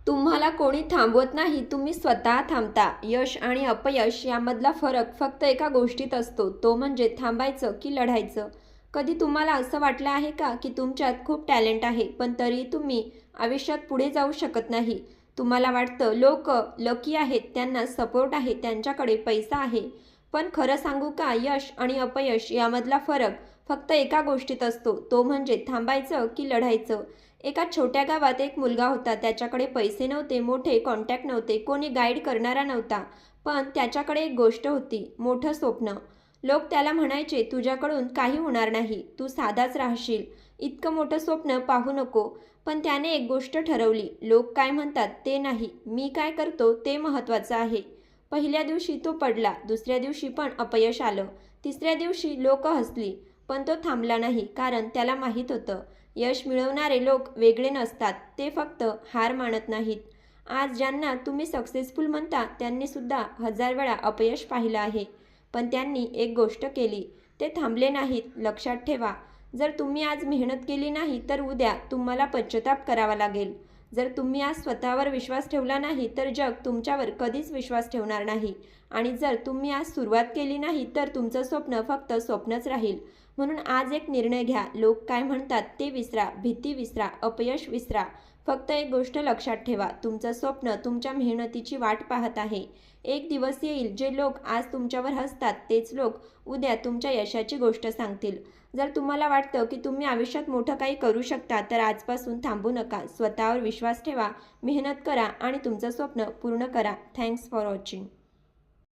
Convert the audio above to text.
तुम्हाला कोणी थांबवत नाही, तुम्ही स्वतः थांबता. यश आणि अपयश यामधला फरक फक्त एका गोष्टीत असतो, तो म्हणजे थांबायचं की लढायचं. कधी तुम्हाला असं वाटलं आहे का की तुमच्यात खूप टॅलेंट आहे, पण तरीही तुम्ही आयुष्यात पुढे जाऊ शकत नाही? तुम्हाला वाटतं लोक लकी आहेत, त्यांना सपोर्ट आहे, त्यांच्याकडे पैसा आहे. पण खरं सांगू का, यश आणि अपयश यामधला फरक फक्त एका गोष्टीत असतो, तो म्हणजे थांबायचं की लढायचं. एका छोट्या गावात एक मुलगा होता. त्याच्याकडे पैसे नव्हते, मोठे कॉन्टॅक्ट नव्हते, कोणी गाईड करणारा नव्हता. पण त्याच्याकडे एक गोष्ट होती, मोठं स्वप्न. लोक त्याला म्हणायचे, तुझ्याकडून काही होणार नाही, तू साधाच राहशील, इतकं मोठं स्वप्न पाहू नको. पण त्याने एक गोष्ट ठरवली, लोक काय म्हणतात ते नाही, मी काय करतो ते महत्त्वाचं आहे. पहिल्या दिवशी तो पडला, दुसऱ्या दिवशी पण अपयश आलं, तिसऱ्या दिवशी लोक हसली. पण तो थांबला नाही, कारण त्याला माहीत होतं, यश मिळवणारे लोक वेगळे नसतात, ते फक्त हार मानत नाहीत. आज ज्यांना तुम्ही सक्सेसफुल म्हणता, त्यांनी सुद्धा 1000 वेळा अपयश पाहिलं आहे. पण त्यांनी एक गोष्ट केली, ते थांबले नाहीत. लक्षात ठेवा, जर तुम्ही आज मेहनत केली नाही, तर उद्या तुम्हाला पश्चाताप करावा लागेल. जर तुम्ही आज स्वतःवर विश्वास ठेवला नाही, तर जग तुमच्यावर कधीच विश्वास ठेवणार नाही. आणि जर तुम्ही आज सुरुवात केली नाही, तर तुमचं स्वप्न फक्त स्वप्नच राहील. म्हणून आज एक निर्णय घ्या. लोक काय म्हणतात ते विसरा, भीती विसरा, अपयश विसरा. फक्त एक गोष्ट लक्षात ठेवा, तुमचं स्वप्न तुमच्या मेहनतीची वाट पाहत आहे. एक दिवस येईल, जे लोक आज तुमच्यावर हसतात, तेच लोक उद्या तुमच्या यशाची गोष्ट सांगतील. जर तुम्हाला वाटतं की तुम्ही आयुष्यात मोठं काही करू शकता, तर आजपासून थांबू नका. स्वतःवर विश्वास ठेवा, मेहनत करा आणि तुमचं स्वप्न पूर्ण करा. Thanks for watching.